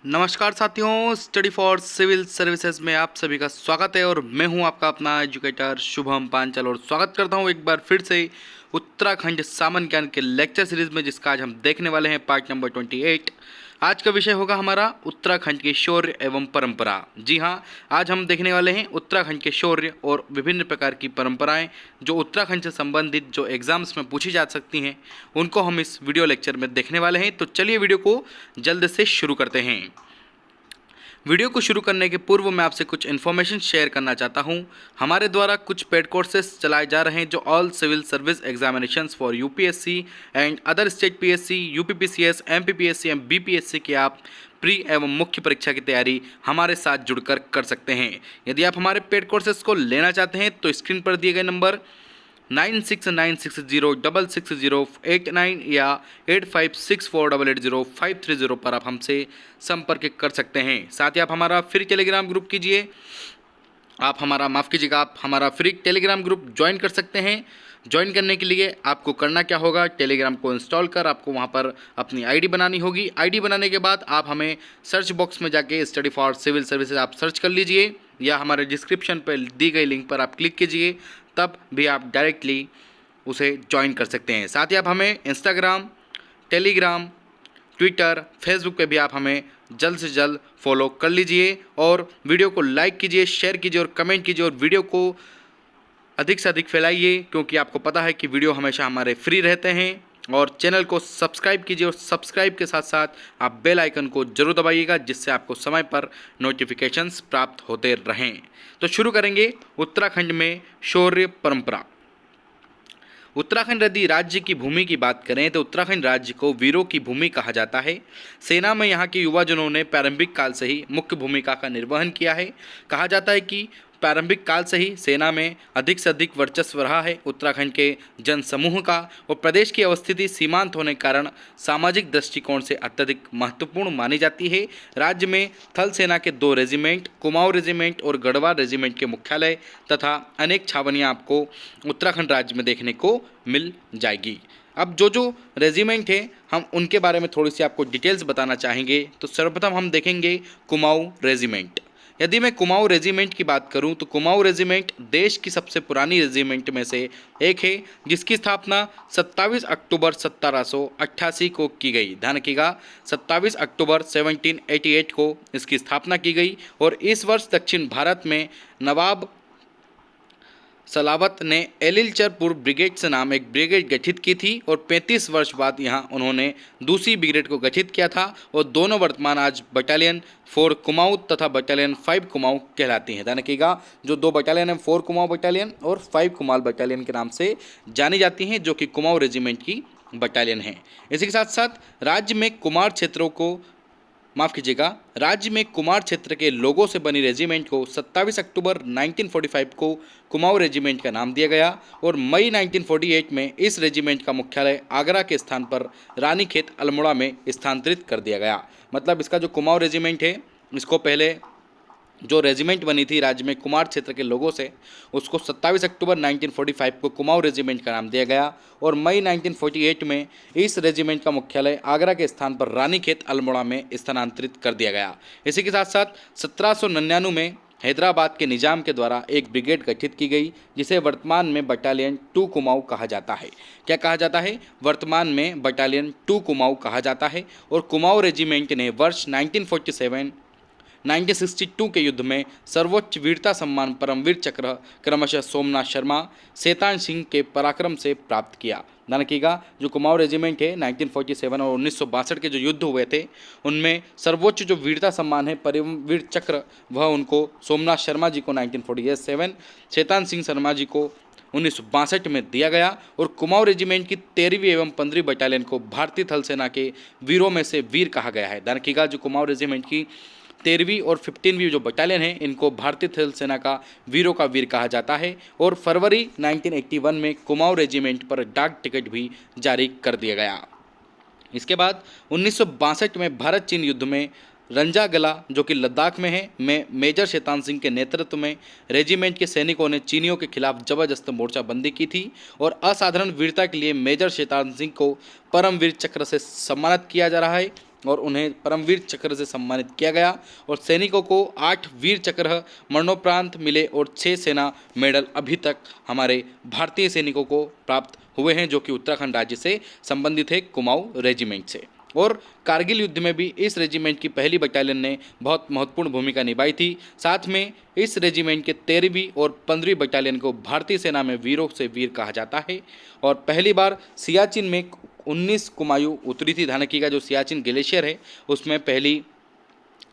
नमस्कार साथियों, study for civil services में आप सभी का स्वागत है और मैं हूं आपका अपना एजुकेटर शुभम पांचाल और स्वागत करता हूं एक बार फिर से उत्तराखंड सामान्य ज्ञान के लेक्चर सीरीज में, जिसका आज हम देखने वाले हैं पार्ट नंबर 28। आज का विषय होगा हमारा उत्तराखंड के शौर्य एवं परंपरा। जी हाँ, आज हम देखने वाले हैं उत्तराखंड के शौर्य और विभिन्न प्रकार की परंपराएं जो उत्तराखंड से संबंधित जो एग्जाम्स में पूछी जा सकती हैं, उनको हम इस वीडियो लेक्चर में देखने वाले हैं। तो चलिए वीडियो को जल्द से शुरू करते हैं। वीडियो को शुरू करने के पूर्व मैं आपसे कुछ इन्फॉर्मेशन शेयर करना चाहता हूं। हमारे द्वारा कुछ पेड कोर्सेज चलाए जा रहे हैं जो all civil service examinations for UPSC and other state PSC, UPPCS, MPPSC and BPSC के आप प्री एवं मुख्य परीक्षा की तैयारी हमारे साथ जुड़कर कर सकते हैं। यदि आप हमारे पेड कोर्सेज को लेना चाहते हैं तो स्क्रीन पर दिए गए नंबर 9696066089 या 8564880530 पर आप हमसे संपर्क कर सकते हैं। साथ ही आप हमारा फ्री टेलीग्राम ग्रुप आप हमारा फ्री टेलीग्राम ग्रुप ज्वाइन कर सकते हैं। ज्वाइन करने के लिए आपको करना क्या होगा, टेलीग्राम को इंस्टॉल कर आपको वहां पर अपनी आईडी बनानी होगी। आईडी बनाने के बाद आप हमें सर्च बॉक्स में जाके स्टडी फॉर सिविल सर्विसेज आप सर्च कर लीजिए या हमारे डिस्क्रिप्शन पर दी गई लिंक पर आप क्लिक कीजिए, तब भी आप डायरेक्टली उसे ज्वाइन कर सकते हैं। साथ ही आप हमें इंस्टाग्राम, टेलीग्राम, ट्विटर, फेसबुक पे भी आप हमें जल्द से जल्द फॉलो कर लीजिए और वीडियो को लाइक कीजिए, शेयर कीजिए और कमेंट कीजिए और वीडियो को अधिक से अधिक फैलाइए, क्योंकि आपको पता है कि वीडियो हमेशा हमारे फ्री रहते हैं। और चैनल को सब्सक्राइब कीजिए और सब्सक्राइब के साथ साथ आप बेल आइकन को जरूर दबाइएगा, जिससे आपको समय पर नोटिफिकेशंस प्राप्त होते रहें। तो शुरू करेंगे उत्तराखंड में शौर्य परंपरा। उत्तराखंड यदि राज्य की भूमि की बात करें तो उत्तराखंड राज्य को वीरों की भूमि कहा जाता है। सेना में यहाँ के युवाजनों ने प्रारंभिक काल से ही मुख्य भूमिका का निर्वहन किया है। कहा जाता है कि प्रारंभिक काल से ही सेना में अधिक से अधिक वर्चस्व रहा है उत्तराखंड के जनसमूह का, और प्रदेश की अवस्थिति सीमांत होने के कारण सामाजिक दृष्टिकोण से अत्यधिक महत्वपूर्ण मानी जाती है। राज्य में थल सेना के 2 रेजिमेंट, कुमाऊं रेजिमेंट और गढ़वाल रेजिमेंट के मुख्यालय तथा अनेक छावनियां आपको उत्तराखंड राज्य में देखने को मिल जाएगी। अब जो रेजिमेंट है हम उनके बारे में थोड़ी सी आपको डिटेल्स बताना चाहेंगे। तो सर्वप्रथम हम देखेंगे कुमाऊं रेजिमेंट। यदि मैं कुमाऊं रेजिमेंट की बात करूं तो कुमाऊं रेजिमेंट देश की सबसे पुरानी रेजिमेंट में से एक है, जिसकी स्थापना 27 अक्टूबर 1788 को की गई। ध्यान रखिएगा, 27 अक्टूबर 1788 को इसकी स्थापना की गई और इस वर्ष दक्षिण भारत में नवाब सलावत ने एलिलचरपुर ब्रिगेड से नाम एक ब्रिगेड गठित की थी और 35 वर्ष बाद यहां उन्होंने दूसरी ब्रिगेड को गठित किया था और दोनों वर्तमान आज बटालियन 4 कुमाऊं तथा बटालियन 5 कुमाऊं कहलाती हैं। ध्यान रखिएगा, जो 2 बटालियन हैं 4 कुमाऊं बटालियन और 5 कुमाऊं बटालियन के नाम से जानी जाती हैं, जो कि कुमाऊं रेजिमेंट की बटालियन हैं। इसी के साथ साथ राज्य में कुमार क्षेत्र के लोगों से बनी रेजिमेंट को 27 अक्टूबर 1945 को कुमाऊं रेजिमेंट का नाम दिया गया और मई 1948 में इस रेजिमेंट का मुख्यालय आगरा के स्थान पर रानीखेत अल्मोड़ा में स्थानांतरित कर दिया गया। मतलब इसका जो कुमाऊं रेजिमेंट है, इसको पहले जो रेजिमेंट बनी थी राज्य में कुमार क्षेत्र के लोगों से, उसको 27 अक्टूबर 1945 को कुमाऊं रेजिमेंट का नाम दिया गया और मई 1948 में इस रेजिमेंट का मुख्यालय आगरा के स्थान पर रानीखेत अल्मोड़ा में स्थानांतरित कर दिया गया। इसी के साथ साथ 1799 में हैदराबाद के निजाम के द्वारा एक ब्रिगेड गठित की गई, जिसे वर्तमान में बटालियन 2 कुमाऊं कहा जाता है। क्या कहा जाता है? वर्तमान में बटालियन 2 कुमाऊं कहा जाता है और कुमाऊं रेजिमेंट ने वर्ष 1962 के युद्ध में सर्वोच्च वीरता सम्मान परमवीर चक्र क्रमशः सोमनाथ शर्मा, शैतान सिंह के पराक्रम से प्राप्त किया। ध्यान रखिएगा, जो कुमाऊं रेजिमेंट है 1947 और 1962 के जो युद्ध हुए थे, उनमें सर्वोच्च जो वीरता सम्मान है परमवीर चक्र, वह उनको सोमनाथ शर्मा जी को 1947, शैतान सिंह शर्मा जी को 1962 में दिया गया और कुमाऊं रेजिमेंट की 13वीं एवं 15वीं बटालियन को भारतीय थल सेना के वीरों में से वीर कहा गया है। ध्यान रखिएगा, जो कुमाऊं रेजिमेंट की 13वीं और 15वीं जो बटालियन है, इनको भारतीय थल सेना का वीरों का वीर कहा जाता है और फरवरी 1981 में कुमाऊं रेजिमेंट पर डाक टिकट भी जारी कर दिया गया। इसके बाद 1962 में भारत चीन युद्ध में रंजागला, जो कि लद्दाख में है, में मेजर शैतान सिंह के नेतृत्व में रेजिमेंट के सैनिकों ने चीनियों के खिलाफ जबरदस्त मोर्चाबंदी की थी और असाधारण वीरता के लिए मेजर शैतान सिंह को परमवीर चक्र से सम्मानित किया जा रहा है। और उन्हें परमवीर चक्र से सम्मानित किया गया। और सैनिकों को 8 वीर चक्र मरणोपरांत मिले और 6 सेना मेडल अभी तक हमारे भारतीय सैनिकों को प्राप्त हुए हैं, जो कि उत्तराखंड राज्य से संबंधित है, कुमाऊं रेजिमेंट से। और कारगिल युद्ध में भी इस रेजिमेंट की पहली बटालियन ने बहुत महत्वपूर्ण भूमिका निभाई थी। साथ में इस रेजिमेंट के 13वीं और 15वीं बटालियन को भारतीय सेना में वीरों से वीर कहा जाता है। और पहली बार सियाचिन में 19 कुमायूं उतरी थी। ध्यान रखिएगा, जो सियाचिन ग्लेशियर है उसमें पहली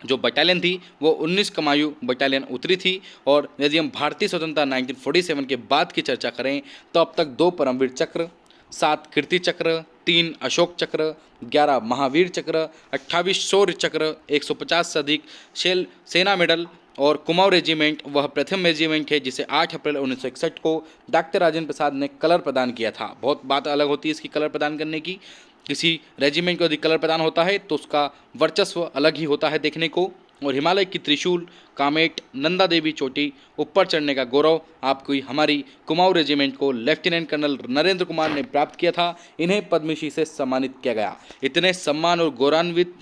जो बटालियन थी वो 19 कुमायूं बटालियन उतरी थी। और यदि हम भारतीय स्वतंत्रता 1947 के बाद की चर्चा करें तो अब तक 2 परमवीर चक्र, 7 कीर्ति चक्र, 3 अशोक चक्र, 11 महावीर चक्र, 28 शौर्य चक्र, 150 से अधिक सेना मेडल। और कुमाऊं रेजिमेंट वह प्रथम रेजिमेंट है जिसे 8 अप्रैल 1961 को डॉक्टर राजेंद्र प्रसाद ने कलर प्रदान किया था। बहुत बात अलग होती है इसकी कलर प्रदान करने की। किसी रेजिमेंट को यदि कलर प्रदान होता है तो उसका वर्चस्व अलग ही होता है देखने को। और हिमालय की त्रिशूल, कामेट, नंदा देवी चोटी, ऊपर चढ़ने का गौरव आपको हमारी कुमाऊं रेजिमेंट को लेफ्टिनेंट कर्नल नरेंद्र कुमार ने प्राप्त किया था। इन्हें पद्मश्री से सम्मानित किया गया। इतने सम्मान और गौरवान्वित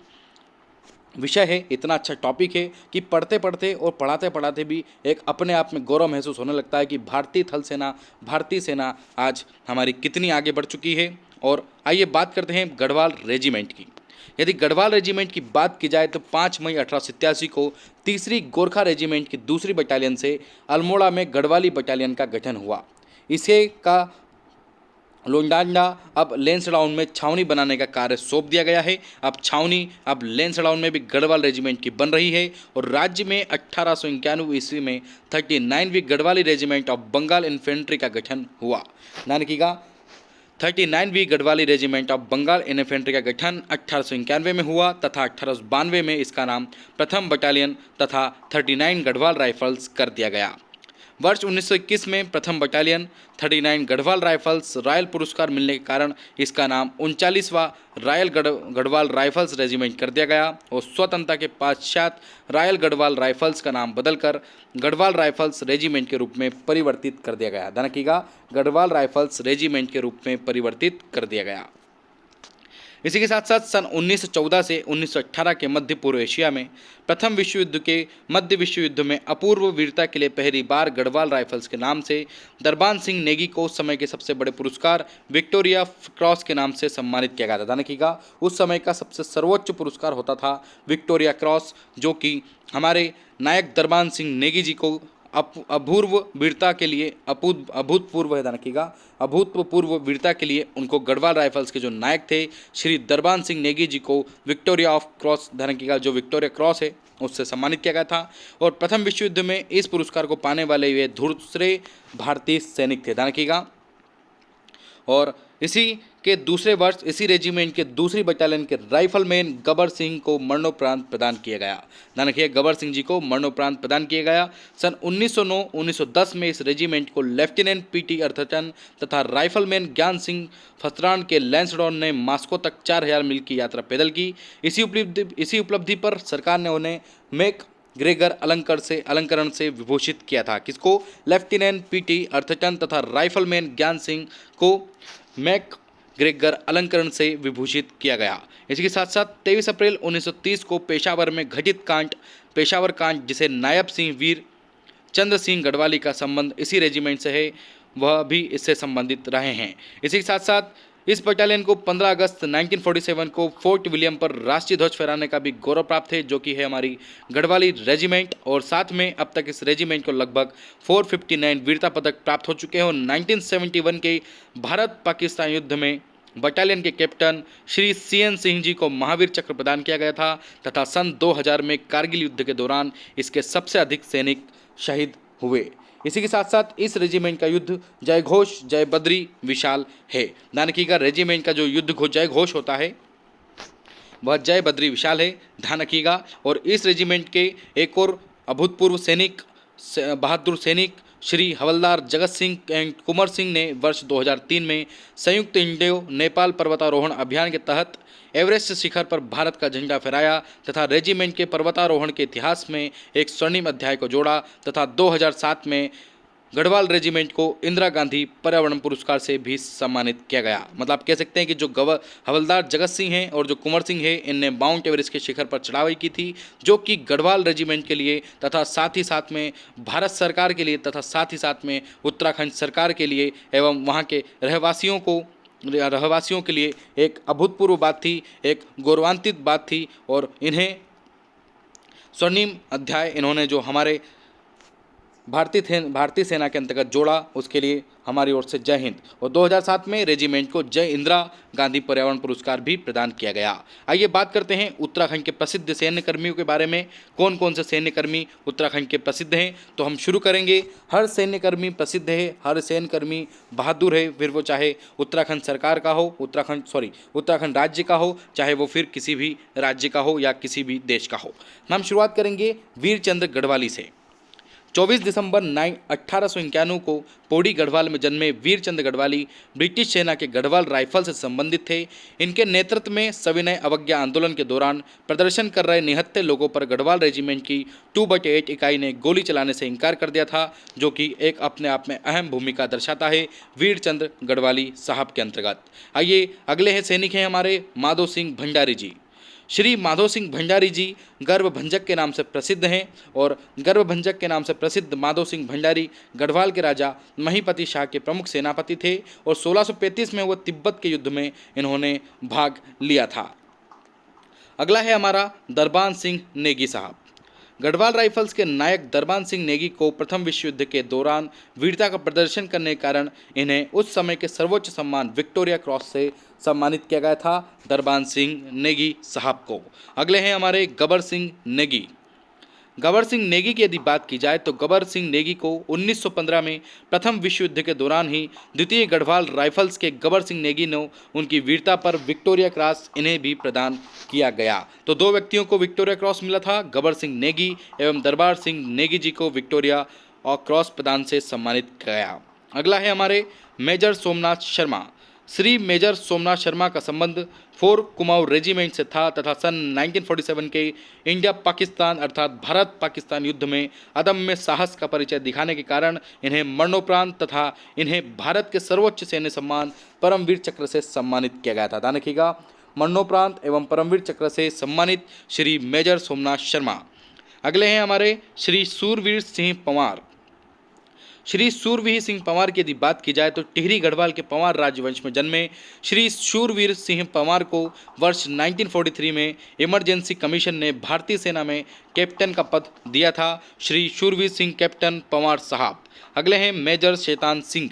विषय है, इतना अच्छा टॉपिक है कि पढ़ते पढ़ते और पढ़ाते पढ़ाते भी एक अपने आप में गौरव महसूस होने लगता है कि भारतीय थल सेना, भारतीय सेना आज हमारी कितनी आगे बढ़ चुकी है। और आइए बात करते हैं गढ़वाल रेजिमेंट की। यदि गढ़वाल रेजिमेंट की बात की जाए तो 5 मई 1887 को 3री गोरखा रेजिमेंट की 2री बटालियन से अल्मोड़ा में गढ़वाली बटालियन का गठन हुआ। इसे का लोंडांडा अब लेंसडाउन में छावनी बनाने का कार्य सौंप दिया गया है। अब छावनी अब लेंसडाउन में भी गढ़वाल रेजिमेंट की बन रही है। और राज्य में 1891 ईस्वी में 39वीं Garhwali regiment of Bengal infantry का गठन हुआ। ध्यान रखिएगा, 39वीं Garhwali regiment of Bengal infantry का गठन 1891 में हुआ तथा 1892 में इसका नाम प्रथम बटालियन तथा 39 गढ़वाल राइफल्स कर दिया गया। वर्ष 1921 में प्रथम बटालियन 39 गढ़वाल राइफल्स रॉयल पुरस्कार मिलने के कारण इसका नाम 39वां रॉयल गढ़वाल राइफल्स रेजिमेंट कर दिया गया। और स्वतंत्रता के पश्चात रॉयल गढ़वाल राइफल्स का नाम बदलकर गढ़वाल राइफल्स रेजिमेंट के रूप में परिवर्तित कर दिया गया। ध्यान रखिएगा, गढ़वाल राइफल्स रेजिमेंट के रूप में परिवर्तित कर दिया गया। इसी के साथ साथ सन 1914 से 1918 के मध्य पूर्व एशिया में प्रथम विश्व युद्ध के मध्य विश्व युद्ध में अपूर्व वीरता के लिए पहली बार गढ़वाल राइफल्स के नाम से दरबान सिंह नेगी को उस समय के सबसे बड़े पुरस्कार विक्टोरिया क्रॉस के नाम से सम्मानित किया गया था। ध्यान रखिएगा, उस समय का सबसे सर्वोच्च पुरस्कार होता था विक्टोरिया क्रॉस, जो कि हमारे नायक दरबान सिंह नेगी जी को अपूर्व वीरता के लिए अभूतपूर्व है। ध्यान रखिएगा, अभूतपूर्व वीरता के लिए उनको गढ़वाल राइफल्स के जो नायक थे श्री दरबान सिंह नेगी जी को विक्टोरिया ऑफ क्रॉस, ध्यान रखिएगा, जो विक्टोरिया क्रॉस है उससे सम्मानित किया गया था। और प्रथम विश्व युद्ध में इस पुरस्कार को पाने वाले वे दूसरे भारतीय सैनिक थे। ध्यान रखिएगा, और इसी के दूसरे वर्ष इसी रेजिमेंट के 2री बटालियन के राइफलमैन गबर सिंह को मरणोपरांत प्रदान किया गया। ध्यान रखिए, गबर सिंह जी को मरणोपरांत प्रदान किया गया। सन 1909-1910 में इस रेजिमेंट को लेफ्टिनेंट पीटी अर्थटन तथा राइफलमैन ज्ञान सिंह फसरान के लैंसडाउन ने मास्को तक 4000 मील की यात्रा पैदल की। इसी उपलब्धि पर सरकार ने उन्हें मैक ग्रेगर अलंकरण से विभूषित किया था। किसको? लेफ्टिनेंट पीटी अर्थटन तथा राइफलमैन ज्ञान सिंह को मैक ग्रेगर अलंकरण से विभूषित किया गया। इसके साथ साथ 23 अप्रैल 1930 को पेशावर में घटित पेशावर कांड, जिसे नायब सिंह वीर चंद्र सिंह गढ़वाली का संबंध इसी रेजिमेंट से है, वह भी इससे संबंधित रहे हैं। इसी के साथ साथ इस बटालियन को 15 अगस्त 1947 को फोर्ट विलियम पर राष्ट्रीय ध्वज फहराने का भी गौरव प्राप्त है, जो कि है हमारी गढ़वाली रेजिमेंट। और साथ में अब तक इस रेजिमेंट को लगभग 459 वीरता पदक प्राप्त हो चुके हैं। और 1971 के भारत पाकिस्तान युद्ध में बटालियन के कैप्टन श्री CN सिंह जी को महावीर चक्र प्रदान किया गया था तथा सन 2000 में कारगिल युद्ध के दौरान इसके सबसे अधिक सैनिक शहीद हुए। इसी के साथ साथ इस रेजिमेंट का युद्ध जय घोष जय बद्री विशाल है। ध्यान रखिएगा, रेजिमेंट का जो युद्ध जय घोष होता है वह जय बद्री विशाल है, ध्यान रखिएगा। और इस रेजिमेंट के एक और अभूतपूर्व सैनिक, बहादुर सैनिक श्री हवलदार जगत सिंह एंड कुंवर सिंह ने वर्ष 2003 में संयुक्त इंडो नेपाल पर्वतारोहण अभियान के तहत एवरेस्ट शिखर पर भारत का झंडा फहराया तथा रेजिमेंट के पर्वतारोहण के इतिहास में एक स्वर्णिम अध्याय को जोड़ा तथा 2007 में गढ़वाल रेजिमेंट को इंदिरा गांधी पर्यावरण पुरस्कार से भी सम्मानित किया गया। मतलब आप कह सकते हैं कि जो हवलदार जगत सिंह हैं और जो कुंवर सिंह है, इनने माउंट एवरेस्ट के शिखर पर चढ़ाई की थी, जो कि गढ़वाल रेजिमेंट के लिए तथा साथ ही साथ में भारत सरकार के लिए तथा साथ ही साथ में उत्तराखंड सरकार के लिए एवं वहाँ के रहवासियों के लिए एक अभूतपूर्व बात थी, एक गौरवान्वित बात थी। और इन्हें स्वर्णिम अध्याय इन्होंने जो हमारे भारतीय सेना के अंतर्गत जोड़ा, उसके लिए हमारी ओर से जय हिंद। और 2007 में रेजिमेंट को जय इंदिरा गांधी पर्यावरण पुरस्कार भी प्रदान किया गया। आइए बात करते हैं उत्तराखंड के प्रसिद्ध सैन्य कर्मियों के बारे में। कौन कौन से सैन्य कर्मी उत्तराखंड के प्रसिद्ध हैं, तो हम शुरू करेंगे। हर सैन्य कर्मी प्रसिद्ध है, हर सैन्य कर्मी बहादुर है, फिर वो चाहे उत्तराखंड सरकार का हो, उत्तराखंड राज्य का हो, चाहे वो फिर किसी भी राज्य का हो या किसी भी देश का हो। हम शुरुआत करेंगे वीरचंद्र गढ़वाली से। 24 दिसंबर 1891 को पौड़ी गढ़वाल में जन्मे वीरचंद गढ़वाली ब्रिटिश सेना के गढ़वाल राइफल से संबंधित थे। इनके नेतृत्व में सविनय अवज्ञा आंदोलन के दौरान प्रदर्शन कर रहे निहत्थे लोगों पर गढ़वाल रेजिमेंट की 2/8 इकाई ने गोली चलाने से इनकार कर दिया था, जो कि एक अपने आप में अहम भूमिका दर्शाता है वीरचंद गढ़वाली साहब के अंतर्गत। आइए अगले हैं सैनिक हैं हमारे माधो सिंह भंडारी जी। श्री माधो सिंह भंडारी जी गर्भभंजक के नाम से प्रसिद्ध हैं और गर्भभंजक के नाम से प्रसिद्ध माधो सिंह भंडारी गढ़वाल के राजा महीपति शाह के प्रमुख सेनापति थे और 1635 में वह तिब्बत के युद्ध में इन्होंने भाग लिया था। अगला है हमारा दरबान सिंह नेगी साहब। गढ़वाल राइफल्स के नायक दरबान सिंह नेगी को प्रथम विश्व युद्ध के दौरान वीरता का प्रदर्शन करने के कारण इन्हें उस समय के सर्वोच्च सम्मान विक्टोरिया क्रॉस से सम्मानित किया गया था, दरबान सिंह नेगी साहब को। अगले हैं हमारे गबर सिंह नेगी। गबर सिंह नेगी की यदि बात की जाए तो गबर सिंह नेगी को 1915 में प्रथम विश्व युद्ध के दौरान ही द्वितीय गढ़वाल राइफल्स के गबर सिंह नेगी ने उनकी वीरता पर विक्टोरिया क्रॉस इन्हें भी प्रदान किया गया। तो दो व्यक्तियों को विक्टोरिया क्रॉस मिला था, गबर सिंह नेगी एवं दरबार सिंह नेगी जी को विक्टोरिया और क्रॉस प्रदान से सम्मानित किया गया। अगला है हमारे मेजर सोमनाथ शर्मा। श्री मेजर सोमनाथ शर्मा का संबंध 4 कुमाऊं रेजिमेंट से था तथा सन 1947 के इंडिया पाकिस्तान अर्थात भारत पाकिस्तान युद्ध में अदम्य साहस का परिचय दिखाने के कारण इन्हें मरणोपरांत तथा इन्हें भारत के सर्वोच्च सैन्य सम्मान परमवीर चक्र से सम्मानित किया गया था। ध्यान रखिएगा, मरणोपरांत एवं परमवीर चक्र से सम्मानित श्री मेजर सोमनाथ शर्मा। अगले हैं हमारे श्री सूरवीर सिंह पंवार। श्री सूरवीर सिंह पंवार की यदि बात की जाए तो टिहरी गढ़वाल के पंवार राजवंश में जन्मे श्री शूरवीर सिंह पंवार को वर्ष 1943 में इमरजेंसी कमीशन ने भारतीय सेना में कैप्टन का पद दिया था, श्री शूरवीर सिंह कैप्टन पंवार साहब। अगले हैं मेजर शैतान सिंह।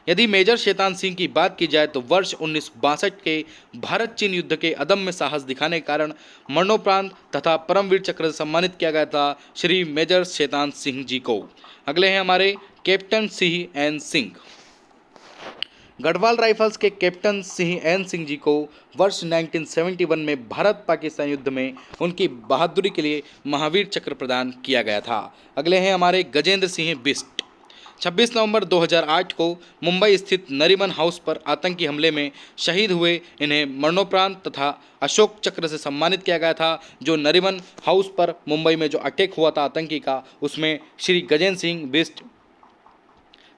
यदि मेजर शैतान सिंह की बात की जाए तो वर्ष 1962 के भारत चीन युद्ध के अदम्य साहस दिखाने के कारण मरणोपरांत तथा परमवीर चक्र से सम्मानित किया गया था श्री मेजर शैतान सिंह जी को। अगले हैं हमारे captain Singh N Singh. Garhwal rifles के कैप्टन सिंह एन सिंह जी को वर्ष 1971 में भारत पाकिस्तान युद्ध में उनकी बहादुरी के लिए महावीर चक्र प्रदान किया गया था। अगले हैं हमारे गजेंद्र सिंह बिस्ट। 26 नवंबर 2008 को मुंबई स्थित नरीमन हाउस पर आतंकी हमले में शहीद हुए इन्हें मरणोपरांत तथा अशोक चक्र से सम्मानित किया गया था। जो नरीमन हाउस पर मुंबई में जो अटैक हुआ था आतंकी का, उसमें श्री गजेंद्र सिंह बिस्ट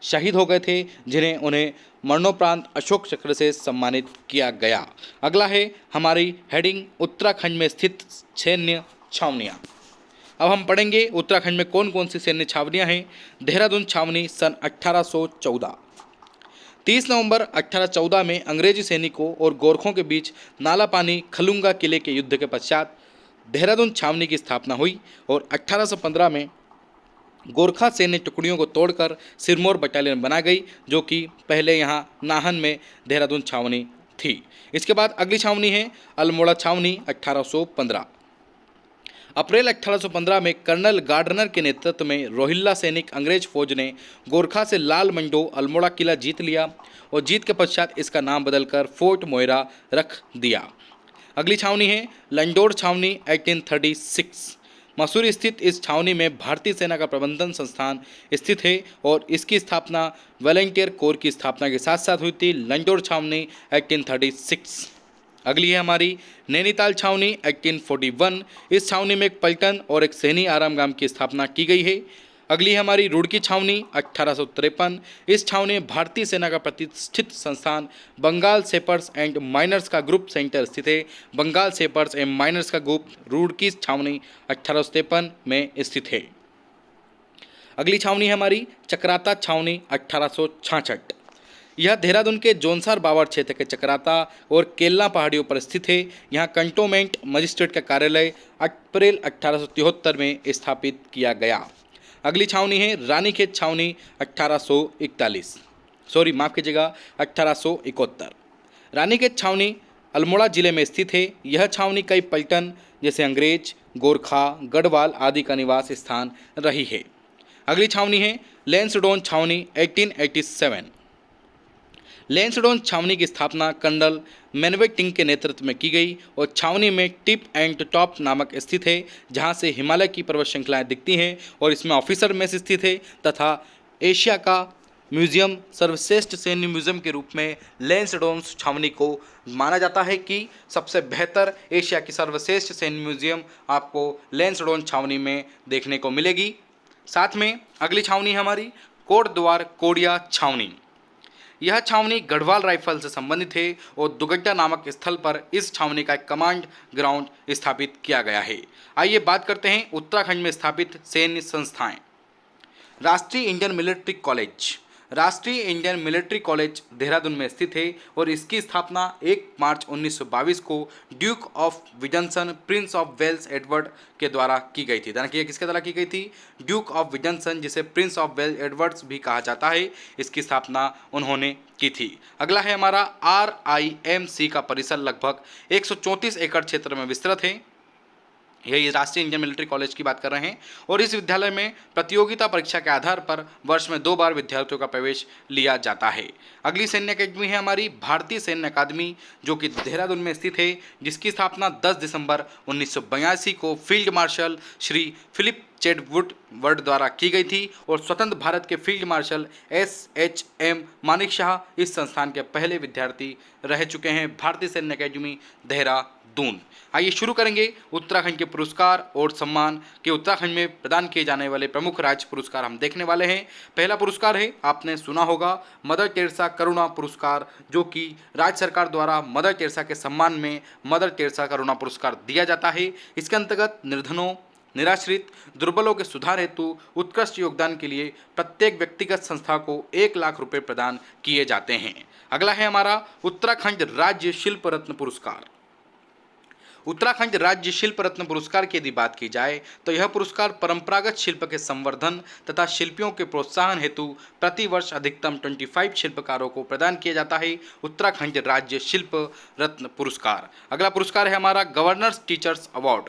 शहीद हो गए थे, जिन्हें उन्हें मरणोपरांत अशोक चक्र से सम्मानित किया गया। अगला है हमारी हेडिंग उत्तराखंड में स्थित सैन्य छावनियाँ। अब हम पढ़ेंगे उत्तराखंड में कौन कौन सी सैन्य छावनियाँ हैं। देहरादून छावनी सन 1814। 30 नवंबर 1814 में अंग्रेजी सैनिकों और गोरखों के बीच नालापानी खलुंगा किले के युद्ध के पश्चात देहरादून छावनी की स्थापना हुई और 1815 में गोरखा सैन्य टुकड़ियों को तोड़कर सिरमौर बटालियन बना गई, जो कि पहले यहाँ नाहन में देहरादून छावनी थी। इसके बाद अगली छावनी है अल्मोड़ा छावनी 1815। अप्रैल 1815 में कर्नल गार्डनर के नेतृत्व में रोहिल्ला सैनिक अंग्रेज फौज ने गोरखा से लाल मंडो अल्मोड़ा किला जीत लिया और जीत के पश्चात इसका नाम बदलकर फोर्ट मोयरा रख दिया। अगली छावनी है लंडोर छावनी 1836। मसूरी स्थित इस छावनी में भारतीय सेना का प्रबंधन संस्थान स्थित है और इसकी स्थापना वॉलंटियर कोर की स्थापना के साथ साथ हुई थी। लंडोर छावनी 1836। अगली है हमारी नैनीताल छावनी 1841। इस छावनी में एक पलटन और एक सैनी आरामगाह की स्थापना की गई है। अगली हमारी रुड़की छावनी 1853। इस छावनी में भारतीय सेना का प्रतिष्ठित संस्थान बंगाल सेपर्स एंड माइनर्स का ग्रुप सेंटर स्थित है। बंगाल सेपर्स एंड माइनर्स का ग्रुप रुड़की छावनी 1853 में स्थित है। अगली छावनी है हमारी चक्राता छावनी 1866। यह देहरादून के जोनसार बावर क्षेत्र के चक्राता और केलना पहाड़ियों पर स्थित है। यहाँ कंटोनमेंट मजिस्ट्रेट का कार्यालय अप्रैल 1873 में स्थापित किया गया। अगली छावनी है रानीखेत छावनी 1841, सॉरी माफ़ कीजिएगा 1871। रानीखेत छावनी अल्मोड़ा जिले में स्थित है। यह छावनी कई पलटन जैसे अंग्रेज, गोरखा, गढ़वाल आदि का निवास स्थान रही है। अगली छावनी है लैंसडौन छावनी 1887। लैंसडौन छावनी की स्थापना कर्नल मैनवेटिंग के नेतृत्व में की गई और छावनी में टिप एंड टॉप नामक स्थित है, जहां से हिमालय की पर्वत श्रृंखलाएं दिखती हैं और इसमें ऑफिसर मेस स्थित है तथा एशिया का म्यूजियम सर्वश्रेष्ठ सैन्य म्यूजियम के रूप में लैंसडौन छावनी को माना जाता है कि सबसे बेहतर एशिया की सर्वश्रेष्ठ सैन्य म्यूजियम आपको लैंसडौन छावनी में देखने को मिलेगी। साथ में अगली छावनी हमारी कोटद्वार कोडिया छावनी। यह छावनी गढ़वाल राइफल से संबंधित है और दुगड्डा नामक स्थल पर इस छावनी का एक कमांड ग्राउंड स्थापित किया गया है। आइए बात करते हैं उत्तराखंड में स्थापित सैन्य संस्थाएं। राष्ट्रीय इंडियन मिलिट्री कॉलेज। राष्ट्रीय इंडियन मिलिट्री कॉलेज देहरादून में स्थित है और इसकी स्थापना 1 मार्च 1922 को ड्यूक ऑफ विजनसन प्रिंस ऑफ वेल्स एडवर्ड के द्वारा की गई थी। ध्यान रखिए किसके द्वारा की गई थी? ड्यूक ऑफ विजनसन, जिसे प्रिंस ऑफ वेल्स एडवर्ड्स भी कहा जाता है, इसकी स्थापना उन्होंने की थी। अगला है हमारा RIMC का परिसर लगभग 134 एकड़ क्षेत्र में विस्तृत है। यही राष्ट्रीय इंडियन मिलिट्री कॉलेज की बात कर रहे हैं और इस विद्यालय में प्रतियोगिता परीक्षा के आधार पर वर्ष में 2 बार विद्यार्थियों का प्रवेश लिया जाता है। अगली सैन्य अकेडमी है हमारी भारतीय सैन्य अकादमी, जो कि देहरादून में स्थित है, जिसकी स्थापना 10 दिसंबर 1982 को फील्ड मार्शल श्री फिलिप चेडवुड द्वारा की गई थी और स्वतंत्र भारत के field marshal SHM Manik Shah इस संस्थान के पहले विद्यार्थी रह चुके हैं। भारतीय सैन्य अकेडमी देहरादून। आइए शुरू करेंगे उत्तराखंड के पुरस्कार और सम्मान के उत्तराखंड में प्रदान किए जाने वाले प्रमुख राज्य पुरस्कार हम देखने वाले हैं। पहला पुरस्कार है, आपने सुना होगा, मदर टेरेसा करुणा पुरस्कार, जो कि राज्य सरकार द्वारा मदर टेरेसा के सम्मान में मदर टेरेसा करुणा पुरस्कार दिया जाता है। इसके अंतर्गत निर्धनों, निराश्रित, दुर्बलों के सुधार हेतु उत्कृष्ट योगदान के लिए प्रत्येक व्यक्तिगत संस्था को 1 लाख रुपए प्रदान किए जाते हैं। अगला है हमारा उत्तराखंड राज्य शिल्प रत्न पुरस्कार। उत्तराखंड राज्य शिल्प रत्न पुरस्कार की यदि बात की जाए तो यह पुरस्कार परंपरागत शिल्प के संवर्धन तथा शिल्पियों के प्रोत्साहन हेतु प्रतिवर्ष अधिकतम 25 शिल्पकारों को प्रदान किया जाता है। उत्तराखंड राज्य शिल्प रत्न पुरस्कार। अगला पुरस्कार है हमारा governors teachers award.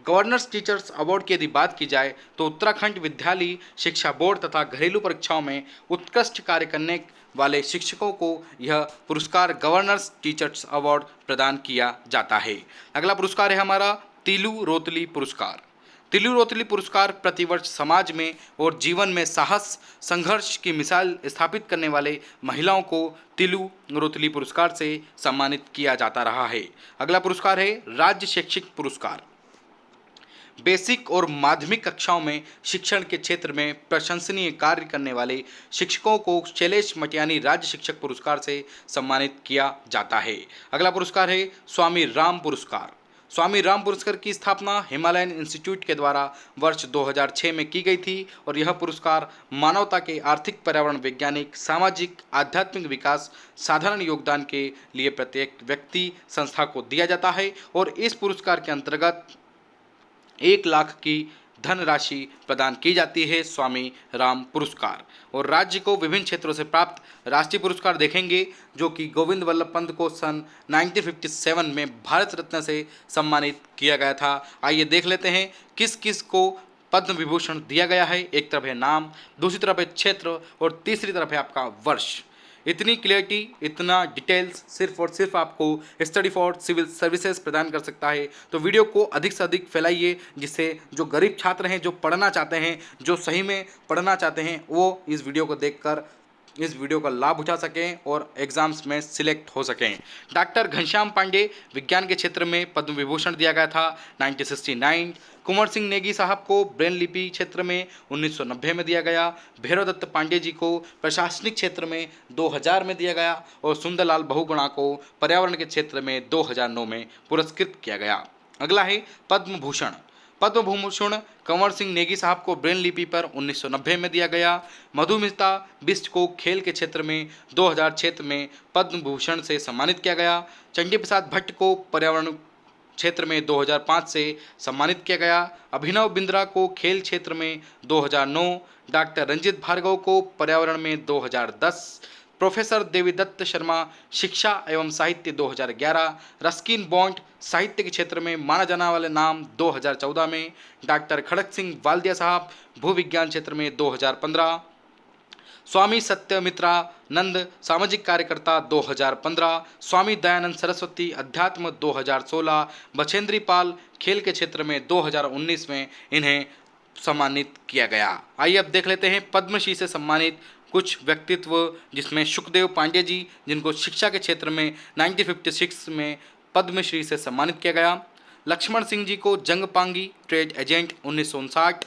Governors teachers award की यदि बात की जाए तो उत्तराखंड विद्यालय शिक्षा बोर्ड तथा घरेलू परीक्षाओं में उत्कृष्ट कार्य करने वाले शिक्षकों को यह पुरस्कार गवर्नर्स टीचर्स अवार्ड प्रदान किया जाता है। अगला पुरस्कार है हमारा तिलू रोतली पुरस्कार। तिलू रोतली पुरस्कार प्रतिवर्ष समाज में और जीवन में साहस संघर्ष की मिसाल स्थापित करने वाले महिलाओं को तिलू रोतली पुरस्कार से सम्मानित किया जाता रहा है। अगला पुरस्कार है राज्य शैक्षिक पुरस्कार। बेसिक और माध्यमिक कक्षाओं में शिक्षण के क्षेत्र में प्रशंसनीय कार्य करने वाले शिक्षकों को शैलेश मटियानी राज्य शिक्षक पुरस्कार से सम्मानित किया जाता है। अगला पुरस्कार है स्वामी राम पुरस्कार। स्वामी राम पुरस्कार की स्थापना हिमालयन इंस्टीट्यूट के द्वारा वर्ष 2006 में की गई थी और यह पुरस्कार मानवता के आर्थिक, पर्यावरण, वैज्ञानिक, सामाजिक, आध्यात्मिक विकास, साधारण योगदान के लिए प्रत्येक व्यक्ति, संस्था को दिया जाता है और इस पुरस्कार के अंतर्गत 1 लाख की धनराशि प्रदान की जाती है स्वामी राम पुरस्कार। और राज्य को विभिन्न क्षेत्रों से प्राप्त राष्ट्रीय पुरस्कार देखेंगे, जो कि गोविंद वल्लभ पंत को सन 1957 में भारत रत्न से सम्मानित किया गया था। आइए देख लेते हैं किस किस को पद्म विभूषण दिया गया है। एक तरफ है नाम, दूसरी तरफ है क्षेत्र और तीसरी तरफ है आपका वर्ष। इतनी क्लियरिटी, इतना डिटेल्स सिर्फ और सिर्फ आपको स्टडी फॉर सिविल सर्विसेज प्रदान कर सकता है। तो वीडियो को अधिक से अधिक फैलाइए, जिससे जो गरीब छात्र हैं, जो पढ़ना चाहते हैं, जो सही में पढ़ना चाहते हैं, वो इस वीडियो को देखकर इस वीडियो का लाभ उठा सकें और एग्जाम्स में सिलेक्ट हो सकें। डॉक्टर घनश्याम पांडे विज्ञान के क्षेत्र में पद्म विभूषण दिया गया था 1969। कुंवर सिंह नेगी साहब को ब्रेन लिपि क्षेत्र में 1990 में दिया गया। भैरव दत्त पांडे जी को प्रशासनिक क्षेत्र में 2000 में दिया गया और सुंदरलाल बहुगुणा को पर्यावरण के क्षेत्र में 2009 में पुरस्कृत किया गया। अगला है पद्म भूषण। पद्म भूषण कंवर सिंह नेगी साहब को ब्रेन लिपि पर 1990 में दिया गया। मधुमिता बिष्ट को खेल के क्षेत्र में 2006 में पद्म भूषण से सम्मानित किया गया। चंडी प्रसाद भट्ट को पर्यावरण क्षेत्र में 2005 से सम्मानित किया गया। अभिनव बिंद्रा को खेल क्षेत्र में 2009। डॉक्टर रंजित भार्गव को पर्यावरण में 2010। प्रोफेसर देवीदत्त शर्मा शिक्षा एवं साहित्य 2011। रस्किन बॉन्ड साहित्य के क्षेत्र में माना जाने वाले नाम 2014 में। डॉक्टर खड़क सिंह वाल्दिया साहब भूविज्ञान क्षेत्र में 2015। स्वामी सत्यमित्रानंद सामाजिक कार्यकर्ता 2015। स्वामी दयानंद सरस्वती अध्यात्म 2016। बछेंद्री पाल खेल के क्षेत्र में 2019 में इन्हें सम्मानित किया गया। आइए अब देख लेते हैं पद्मश्री से सम्मानित कुछ व्यक्तित्व, जिसमें सुखदेव पांडे जी जिनको शिक्षा के क्षेत्र में 1956 में पद्मश्री से सम्मानित किया गया। लक्ष्मण सिंह जी को जंगपांगी ट्रेड एजेंट 1959।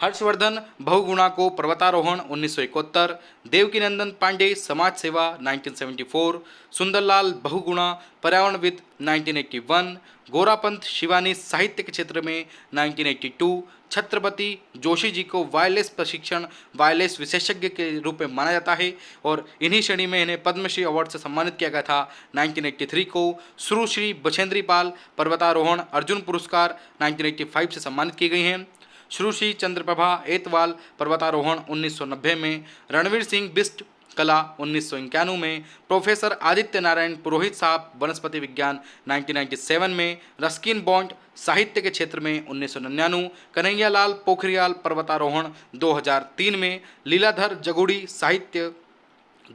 हर्षवर्धन बहुगुणा को पर्वतारोहण 1971। देवकीनंदन पांडे समाज सेवा 1974। सुंदरलाल बहुगुणा पर्यावरणविद 1981। गोरापंत शिवानी साहित्य के क्षेत्र में 1982। छत्रपति जोशी जी को वायरलेस प्रशिक्षण वायरलेस विशेषज्ञ के रूप में माना जाता है और इन्हीं श्रेणी में इन्हें पद्मश्री अवार्ड से सम्मानित किया गया था 1983 को। सुश्री बछेंद्री पाल पर्वतारोहण अर्जुन पुरस्कार 1985 से सम्मानित की गई हैं। सुश्री चंद्रप्रभा एतवाल पर्वतारोहण 1990 में। रणवीर सिंह बिष्ट कला 1991 में। प्रोफेसर आदित्य नारायण पुरोहित साहब वनस्पति विज्ञान 1997 में। रस्किन बॉन्ड साहित्य के क्षेत्र में 1999। कन्हैयालाल पोखरियाल पर्वतारोहण 2003 में। लीलाधर जगुड़ी साहित्य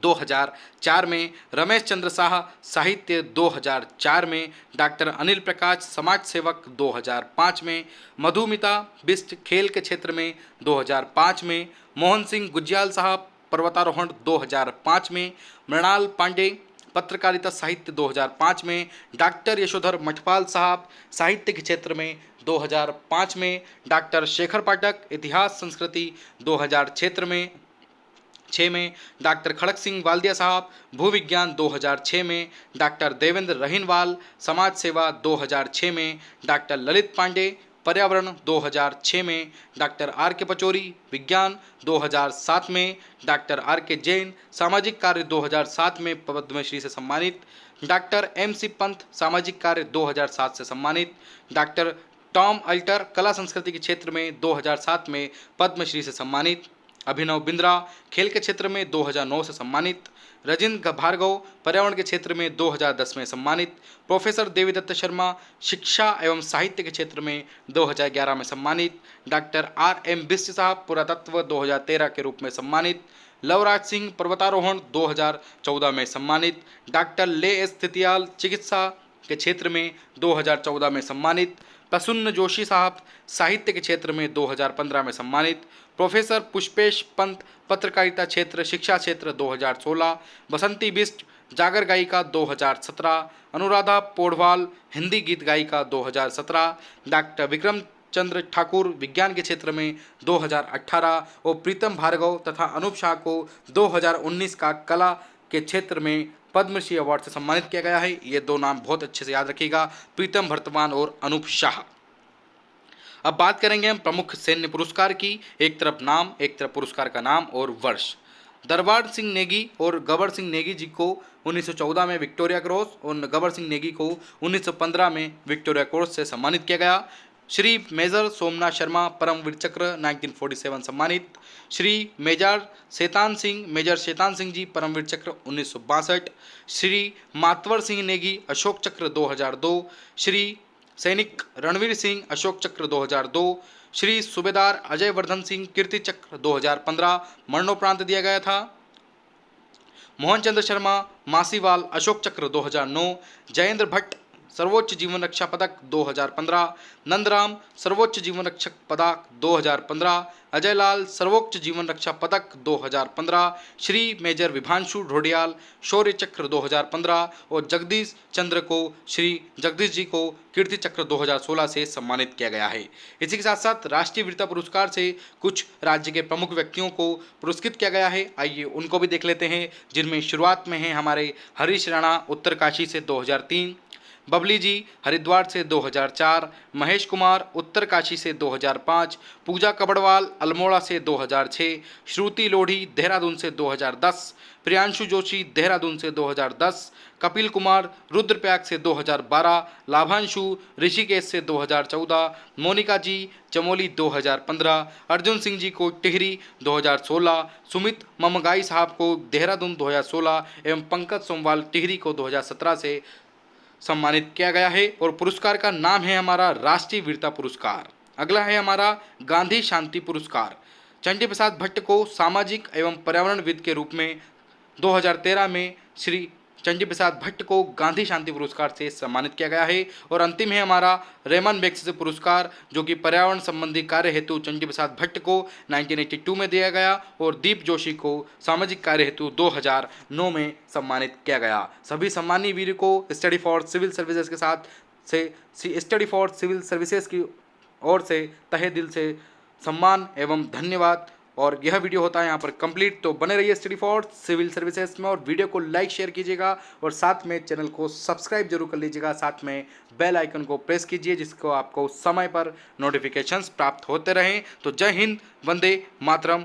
2004 में। रमेश चंद्र शाह साहित्य 2004 में। डॉक्टर अनिल प्रकाश समाज सेवक 2005 में। मधुमिता बिष्ट खेल के क्षेत्र में 2005 में। मोहन सिंह गुज्याल साहब पर्वतारोहण 2005 में। मृणाल पांडे पत्रकारिता साहित्य 2005 में। डॉक्टर यशोधर मठपाल साहब साहित्य के क्षेत्र में 2005 में। डॉक्टर शेखर पाठक इतिहास संस्कृति 2000 क्षेत्र में 6 में। डॉक्टर खड़क सिंह वाल्दिया साहब भूविज्ञान 2006 में। डॉक्टर देवेंद्र रहीनवाल समाज सेवा 2006 में। डॉक्टर ललित पांडे पर्यावरण 2006 में। डॉक्टर आर के पचौरी विज्ञान 2007 में। डॉक्टर आर के जैन सामाजिक कार्य 2007 में पद्मश्री से सम्मानित। डॉक्टर एम सी पंत सामाजिक कार्य 2007 से सम्मानित। डॉक्टर टॉम अल्टर कला संस्कृति के क्षेत्र में 2007 में पद्मश्री से सम्मानित। अभिनव बिंद्रा खेल के क्षेत्र में 2009 से सम्मानित। रजिंद्र भार्गव पर्यावरण के क्षेत्र में 2010 में सम्मानित। प्रोफेसर देवीदत्त शर्मा शिक्षा एवं साहित्य के क्षेत्र में 2011 में सम्मानित। डॉक्टर आर एम बिष्ट साहब पुरातत्व 2013 के रूप में सम्मानित। लवराज सिंह पर्वतारोहण 2014 में सम्मानित। डॉक्टर ले एस तितियाल चिकित्सा के क्षेत्र में 2014 में सम्मानित। प्रसन्न जोशी साहब साहित्य के क्षेत्र में 2015 में सम्मानित। प्रोफेसर पुष्पेश पंत पत्रकारिता क्षेत्र शिक्षा क्षेत्र 2016। बसंती बिष्ट जागर गायिका 2017। अनुराधा पौडवाल हिंदी गीत गायिका 2017। डॉक्टर विक्रम चंद्र ठाकुर विज्ञान के क्षेत्र में 2018 और प्रीतम भार्गव तथा अनूप शाह को 2019 का कला के क्षेत्र में पद्मश्री अवार्ड से सम्मानित किया गया है। ये दो नाम बहुत अच्छे से याद रखिएगा, प्रीतम वर्तमान और अनूप शाह। अब बात करेंगे हम प्रमुख सैन्य पुरस्कार की। एक तरफ नाम, एक तरफ पुरस्कार का नाम और वर्ष। दरबार सिंह नेगी और गबर सिंह नेगी जी को 1914 में विक्टोरिया क्रॉस और गबर सिंह नेगी को 1915 में विक्टोरिया क्रॉस से सम्मानित किया गया। श्री मेजर सोमनाथ शर्मा परमवीर चक्र 1947 सम्मानित। श्री मेजर शैतान सिंह जी परमवीर चक्र 1962। श्री मातवर सिंह नेगी अशोक चक्र 2002। श्री सैनिक रणवीर सिंह अशोक चक्र 2002। श्री सूबेदार अजय वर्धन सिंह कीर्ति चक्र 2015 मरणोपरांत दिया गया था। मोहन चंद्र शर्मा मासीवाल अशोक चक्र 2009। जयेंद्र भट्ट सर्वोच्च जीवन रक्षा पदक 2015, नंदराम सर्वोच्च जीवन रक्षक पदक 2015, अजय लाल सर्वोच्च जीवन रक्षा पदक 2015, श्री मेजर विभांशु ढोडियाल शौर्य चक्र 2015 और जगदीश चंद्र को श्री जगदीश जी को कीर्ति चक्र 2016 से सम्मानित किया गया है। इसी के साथ साथ राष्ट्रीय वीरता पुरस्कार से कुछ राज्य के प्रमुख व्यक्तियों को पुरस्कृत किया गया है। आइए उनको भी देख लेते हैं, जिनमें शुरुआत में हैं हमारे हरीश राणा उत्तरकाशी से 2003, बबली जी हरिद्वार से 2004, महेश कुमार उत्तरकाशी से 2005, पूजा कबड़वाल अल्मोड़ा से 2006, श्रुति लोढ़ी देहरादून से 2010, प्रियांशु जोशी देहरादून से 2010, कपिल कुमार रुद्रप्रयाग से 2012, लाभांशु ऋषिकेश से 2014, मोनिका जी चमोली 2015, अर्जुन सिंह जी को टिहरी 2016, सुमित ममगाई साहब को देहरादून 2016 एवं पंकज सोमवाल टिहरी को 2017 से सम्मानित किया गया है। और पुरस्कार का नाम है हमारा राष्ट्रीय वीरता पुरस्कार। अगला है हमारा गांधी शांति पुरस्कार। चंडी प्रसाद भट्ट को सामाजिक एवं पर्यावरणविद के रूप में 2013 में श्री चंडी प्रसाद भट्ट को गांधी शांति पुरस्कार से सम्मानित किया गया है। और अंतिम है हमारा रेमन मैग्सेसे पुरस्कार, जो कि पर्यावरण संबंधी कार्य हेतु चंडी प्रसाद भट्ट को 1982 में दिया गया और दीप जोशी को सामाजिक कार्य हेतु 2009 में सम्मानित किया गया। सभी सम्मानीय वीर को स्टडी फॉर सिविल सर्विसेज के साथ से स्टडी फॉर सिविल सर्विसेज की ओर से तहे दिल से सम्मान एवं धन्यवाद। और यह वीडियो होता है यहाँ पर कंप्लीट। तो बने रहिए स्टडी फॉर सिविल सर्विसेज में और वीडियो को लाइक शेयर कीजिएगा और साथ में चैनल को सब्सक्राइब जरूर कर लीजिएगा। साथ में बेल आइकन को प्रेस कीजिए, जिसको आपको समय पर नोटिफिकेशंस प्राप्त होते रहें। तो जय हिंद, वंदे मातरम।